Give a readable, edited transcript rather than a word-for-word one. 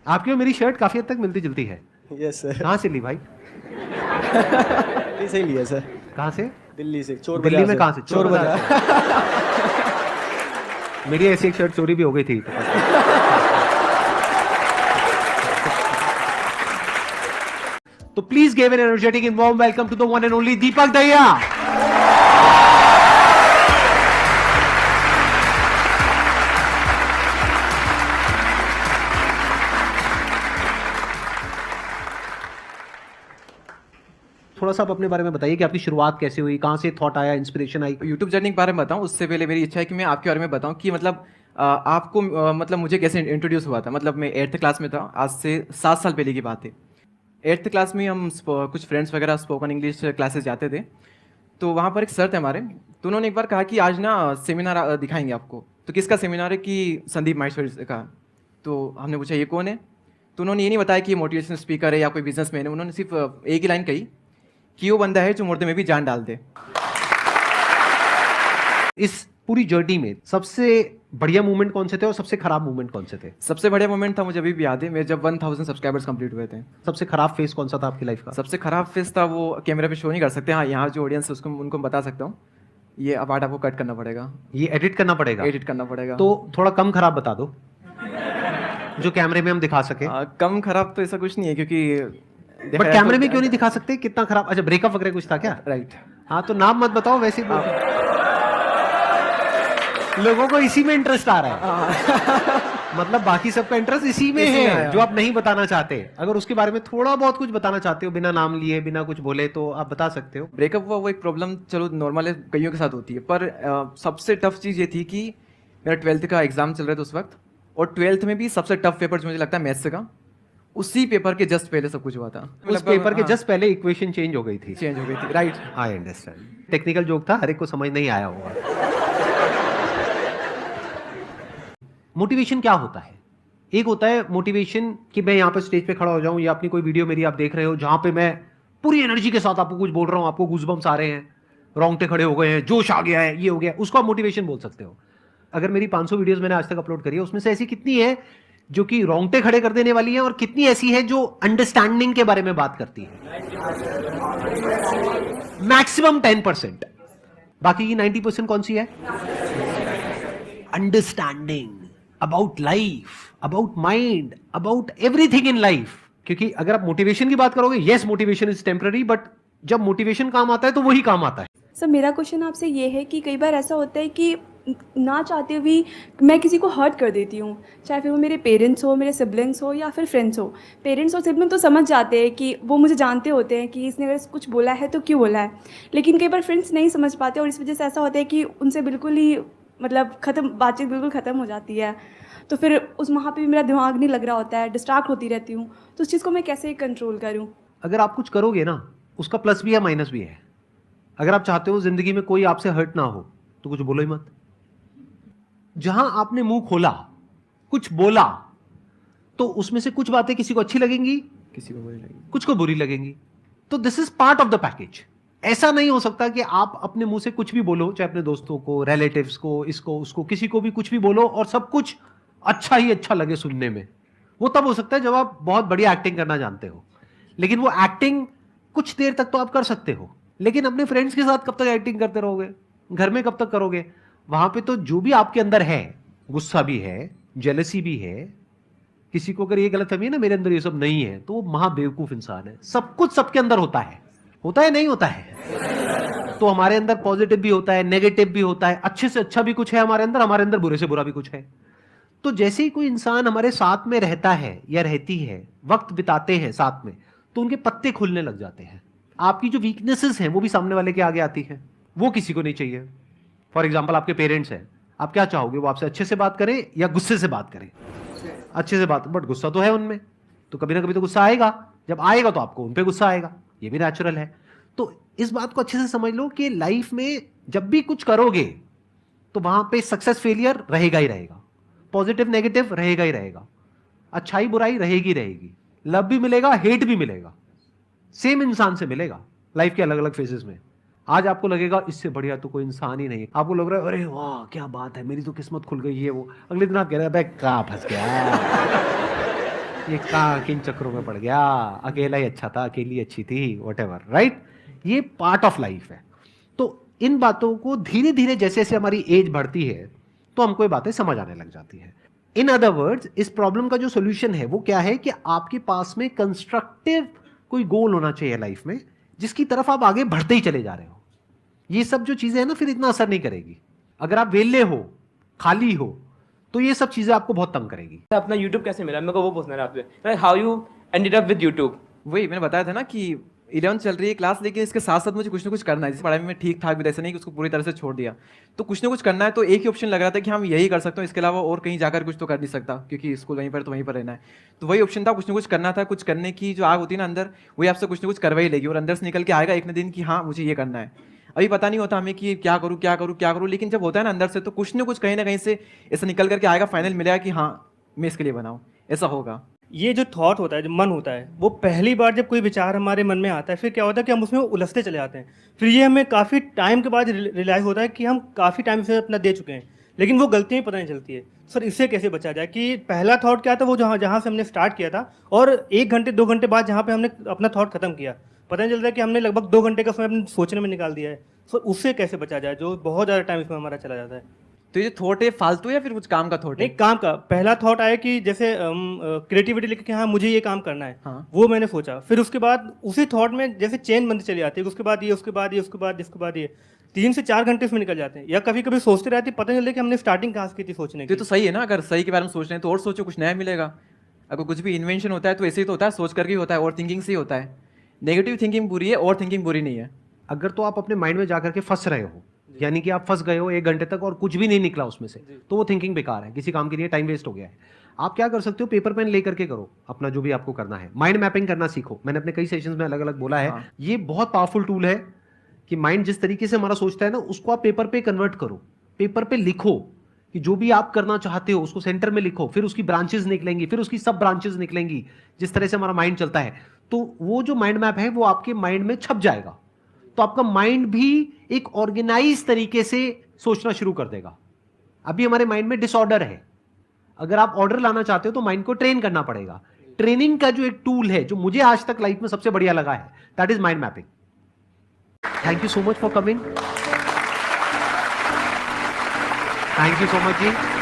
आपकी और मेरी शर्ट काफी हद तक मिलती जुलती है। Yes sir. कहाँ से ली भाई? दिल्ली से ही लिया सर। कहाँ से? दिल्ली से, चोर दिल्ली बाजार में से। कहाँ से? चोर बाजार। मेरी ऐसी एक शर्ट चोरी भी हो गई थी। तो please give an energetic and warm welcome to the one and only Deepak Dahiya. थोड़ा सा आप अपने बारे में बताइए कि आपकी शुरुआत कैसे हुई, कहाँ से थॉट आया, इंस्पिरेशन आई? यूट्यूब जर्नी के बारे में बताऊं उससे पहले मेरी इच्छा है कि मैं आपके बारे में बताऊं कि मतलब आपको मतलब मुझे कैसे इंट्रोड्यूस हुआ था। मतलब मैं 8th क्लास में था, आज से 7 साल पहले की बात है। 8th क्लास में हम कुछ फ्रेंड्स वगैरह स्पोकन इंग्लिश क्लासेस जाते थे, तो वहाँ पर एक सर थे हमारे, तो उन्होंने एक बार कहा कि आज ना सेमिनार दिखाएंगे आपको। तो किसका सेमिनार है? कि संदीप माहेश्वरी का। तो हमने पूछा ये कौन है? तो उन्होंने ये नहीं बताया कि मोटिवेशनल स्पीकर है या कोई बिजनेसमैन है, उन्होंने सिर्फ एक ही लाइन कही कि वो बंदा है जो मुर्दे में भी जान डाल दे। इस पूरी जर्नी में सबसे बढ़िया मूवमेंट कौन से थे और सबसे खराब मूवमेंट कौन से थे? सबसे बढ़िया मोमेंट था, मुझे अभी भी याद है, मेरे जब 1000 सब्सक्राइबर्स कंप्लीट हुए थे। सबसे खराब फेस कौन सा था आपकी लाइफ का? सबसे खराब फेस था वो कैमरे पे शो नहीं कर सकते। हाँ, यहाँ जो ऑडियंस है उसको उनको बता सकता हूँ। ये अब पार्ट आपको कट करना पड़ेगा, ये एडिट करना पड़ेगा? एडिट करना पड़ेगा। तो थोड़ा कम खराब बता दो जो कैमरे में हम दिखा सके। कम खराब तो ऐसा कुछ नहीं है, क्योंकि बट कैमरे में क्यों नहीं दिखा सकते कितना खराब? अच्छा, ब्रेकअप वगैरह कुछ था क्या? राइट। हाँ, तो नाम मत बताओ, वैसे लोगों को इसी में इंटरेस्ट आ रहा है। मतलब बाकी सबका इंटरेस्ट इसी में है जो आप नहीं बताना चाहते। अगर उसके बारे में थोड़ा बहुत कुछ बताना चाहते हो, बिना नाम लिए, बिना कुछ बोले, तो आप बता सकते हो। ब्रेकअप हुआ वो एक प्रॉब्लम, चलो नॉर्मल है, कईयों के साथ होती है, पर सबसे टफ चीज़ ये थी कि मेरा 12th का एग्जाम चल रहा था उस वक्त, और 12th में भी सबसे टफ पेपर जो मुझे लगता है मैथ्स का, उसी पेपर के जस्ट पहले सब कुछ हुआ था। उस पेपर के जस्ट पहले इक्वेशन चेंज हो गई थी। चेंज हो गई थी, right. I understand. Technical joke था, हर एक को समझ नहीं आया होगा। मोटिवेशन क्या होता है? एक होता है मोटिवेशन कि मैं यहाँ पर स्टेज पे खड़ा हो जाऊं, या अपनी कोई वीडियो मेरी आप देख रहे हो जहां पे मैं पूरी एनर्जी के साथ आपको कुछ बोल रहा हूं, आपको गूज़बम्स आ रहे हैं, रोंगटे खड़े हो गए हैं, जोश आ गया है, ये हो गया, उसको आप मोटिवेशन बोल सकते हो। अगर मेरी 500 वीडियोस मैंने आज तक अपलोड करी है, उसमें से ऐसी कितनी है जो कि रोंगटे खड़े कर देने वाली है, और कितनी ऐसी है जो अंडरस्टैंडिंग के बारे में बात करती है? मैक्सिमम 10%। बाकी की 90% कौन सी है? Understanding about life, about mind, about everything in life. क्योंकि अगर आप मोटिवेशन की बात करोगे, yes motivation is temporary, but जब मोटिवेशन काम आता है तो वही काम आता है। सर, मेरा क्वेश्चन आपसे ये है कि कई बार ऐसा होता है कि ना चाहते हुए भी मैं किसी को हर्ट कर देती हूँ, चाहे फिर वो मेरे पेरेंट्स हो, मेरे सिबलिंग्स हो, या फिर फ्रेंड्स हो। पेरेंट्स और सिबलिंग तो समझ जाते हैं कि वो मुझे जानते होते हैं कि इसने अगर कुछ बोला है तो क्यों बोला है, लेकिन कई बार फ्रेंड्स नहीं समझ पाते, और इस वजह से ऐसा होता है कि उनसे बिल्कुल ही मतलब बातचीत बिल्कुल ख़त्म हो जाती है। तो फिर उस वहाँ पे भी मेरा दिमाग नहीं लग रहा होता है, डिस्ट्रैक्ट होती रहती हूँ। तो उस चीज़ को मैं कैसे कंट्रोल करूँ? अगर आप कुछ करोगे ना, उसका प्लस भी है माइनस भी है। अगर आप चाहते हो जिंदगी में कोई आपसे हर्ट ना हो, तो कुछ बोलो ही मत। जहां आपने मुंह खोला, कुछ बोला, तो उसमें से कुछ बातें किसी को अच्छी लगेंगी, किसी को बुरी लगेगी, कुछ को बुरी लगेंगी। तो this is part of the package. ऐसा नहीं हो सकता कि आप अपने मुंह से कुछ भी बोलो, चाहे अपने दोस्तों को, रिलेटिव्स को, इसको उसको, किसी को भी कुछ भी बोलो, और सब कुछ अच्छा ही अच्छा लगे सुनने में। वो तब हो सकता है जब आप बहुत बढ़िया एक्टिंग करना जानते हो। लेकिन वो एक्टिंग कुछ देर तक तो आप कर सकते हो, लेकिन अपने फ्रेंड्स के साथ कब तक एक्टिंग करते रहोगे? घर में कब तक करोगे? वहां पे तो जो भी आपके अंदर है, गुस्सा भी है, जेलसी भी है, किसी को अगर ये गलतफहमी है ना मेरे अंदर ये सब नहीं है, तो वो महाबेवकूफ इंसान है। सब कुछ सबके अंदर होता है नहीं होता है? तो हमारे अंदर पॉजिटिव भी होता है, नेगेटिव भी होता है, अच्छे से अच्छा भी कुछ है हमारे अंदर बुरे से बुरा भी कुछ है। तो जैसे ही कोई इंसान हमारे साथ में रहता है या रहती है, वक्त बिताते हैं साथ में, तो उनके पत्ते खुलने लग जाते हैं। आपकी जो वीकनेसेस हैं वो भी सामने वाले के आगे आती है। वो किसी को नहीं चाहिए। फॉर एग्जाम्पल, आपके पेरेंट्स हैं, आप क्या चाहोगे? वो आपसे अच्छे से बात करें या गुस्से से बात करें? अच्छे से बात, बट गुस्सा तो है उनमें, तो कभी ना कभी तो गुस्सा आएगा। जब आएगा तो आपको उन पे गुस्सा आएगा, ये भी नेचुरल है। तो इस बात को अच्छे से समझ लो कि लाइफ में जब भी कुछ करोगे तो वहां पे सक्सेस फेलियर रहेगा ही रहेगा, पॉजिटिव नेगेटिव रहेगा ही रहेगा, अच्छाई बुराई रहेगी रहेगी, लव भी मिलेगा, हेट भी मिलेगा, सेम इंसान से मिलेगा लाइफ के अलग अलग फेजेस में। आज आपको लगेगा इससे बढ़िया तो कोई इंसान ही नहीं, आपको लग रहा है अरे वाह क्या बात है, मेरी तो किस्मत खुल गई है, वो अगले दिन आप कह रहे हैं कहाँ फंस गया। ये कहाँ किन चक्रों में पड़ गया, अकेला ही अच्छा था, अकेली अच्छी थी, व्हाटएवर, राइट। ये पार्ट ऑफ लाइफ है। तो इन बातों को धीरे धीरे जैसे जैसे हमारी एज बढ़ती है तो हमको ये बातें समझ आने लग जाती है। इन अदर वर्ड्स, इस प्रॉब्लम का जो सोल्यूशन है वो क्या है कि आपके पास में कंस्ट्रक्टिव कोई गोल होना चाहिए लाइफ में, जिसकी तरफ आप आगे बढ़ते ही चले जा रहे हो। ये सब जो चीजें हैं ना, फिर इतना असर नहीं करेगी। अगर आप वेले हो, खाली हो, तो ये सब चीजें आपको बहुत तंग करेगी। अपना यूट्यूब कैसे मिला, मेरे को वो पूछना है आपसे, how you ended up with YouTube. वही मैंने बताया था ना कि 11th चल रही है क्लास, लेकिन इसके साथ साथ मुझे कुछ ना कुछ करना है। जैसे पढ़ाई में ठीक ठाक भी, ऐसा नहीं कि उसको पूरी तरह से छोड़ दिया, तो कुछ ना कुछ करना है। तो एक ही ऑप्शन लग रहा था कि हम यही कर सकते हो, इसके अलावा और कहीं जाकर कुछ तो कर नहीं सकता, क्योंकि स्कूल वहीं पर तो वहीं पर रहना है। तो वही ऑप्शन था, कुछ ना कुछ करना था। कुछ करने की जो आग होती है ना अंदर, वही आपसे कुछ ना कुछ करवा ही लेगी, और अंदर से निकल के आएगा एक न दिन कि हाँ मुझे ये करना है। अभी पता नहीं होता हमें कि क्या करूँ क्या करूँ क्या करूँ, लेकिन जब होता है ना अंदर से, तो कुछ ना कुछ कहीं ना कहीं से ऐसा निकल करके आएगा, फाइनल मिलेगा कि हाँ मैं इसके लिए बनाऊँ, ऐसा होगा। ये जो थॉट होता है, जो मन होता है, वो पहली बार जब कोई विचार हमारे मन में आता है, फिर क्या होता है कि हम उसमें उलझते चले जाते हैं। फिर ये हमें काफ़ी टाइम के बाद रियलाइज़ होता है कि हम काफ़ी टाइम से अपना दे चुके हैं, लेकिन वो गलतियाँ पता नहीं चलती है। सर इससे कैसे बचा जाए कि पहला थॉट क्या था, वो जहाँ से हमने स्टार्ट किया था, और 1 घंटे 2 घंटे बाद जहाँ पे हमने अपना थॉट खत्म किया, पता नहीं चलता कि हमने लगभग 2 घंटे का समय अपने सोचने में निकाल दिया है। सर उससे कैसे बचा जाए, जो बहुत ज़्यादा टाइम इसमें हमारा चला जाता है। तो ये थॉट है फालतू या फिर कुछ काम का थॉट है? नहीं, काम का। पहला थॉट आया कि जैसे क्रिएटिविटी लेके कि हाँ मुझे ये काम करना है, हाँ। वो मैंने सोचा। फिर उसके बाद उसी थॉट में जैसे चेन बनती चली जाती है, उसके बाद ये, उसके बाद ये, उसके बाद इसके बाद ये, 3 से 4 घंटे इसमें निकल जाते हैं। या कभी कभी सोचते रहते, पता नहीं चलता कि हमने स्टार्टिंग कहाँ से की थी सोचने तो ये की। तो सही है ना, अगर सही के बारे में सोच रहे हैं तो और सोचो, कुछ नया मिलेगा। अगर कुछ भी इन्वेंशन होता है तो ऐसे ही तो होता है, सोच करके ही होता है, और थिंकिंग से ही होता है। नेगेटिव थिंकिंग बुरी है और थिंकिंग बुरी नहीं है। अगर तो आप अपने माइंड में जाकर के फंस रहे हो, यानी कि आप फंस गए हो 1 घंटे तक और कुछ भी नहीं निकला उसमें से, तो वो थिंकिंग बेकार है, किसी काम के लिए टाइम वेस्ट हो गया है। आप क्या कर सकते हो, पेपर पेन लेकर के करो अपना जो भी आपको करना है। माइंड मैपिंग करना सीखो, मैंने अपने कई सेशंस में अलग अलग बोला है। हाँ। ये बहुत पावरफुल टूल है कि माइंड जिस तरीके से हमारा सोचता है ना, उसको आप पेपर पे कन्वर्ट करो, पेपर पे लिखो कि जो भी आप करना चाहते हो उसको सेंटर में लिखो, फिर उसकी ब्रांचेस निकलेंगी, फिर उसकी सब ब्रांचेस निकलेंगी, जिस तरह से हमारा माइंड चलता है। तो वो जो माइंड मैप है वो आपके माइंड में छप जाएगा, तो आपका माइंड भी एक ऑर्गेनाइज तरीके से सोचना शुरू कर देगा। अभी हमारे माइंड में डिसऑर्डर है, अगर आप ऑर्डर लाना चाहते हो तो माइंड को ट्रेन करना पड़ेगा। ट्रेनिंग का जो एक टूल है जो मुझे आज तक लाइफ में सबसे बढ़िया लगा है, that is mind mapping. Thank you so much for coming. Thank you so much ji.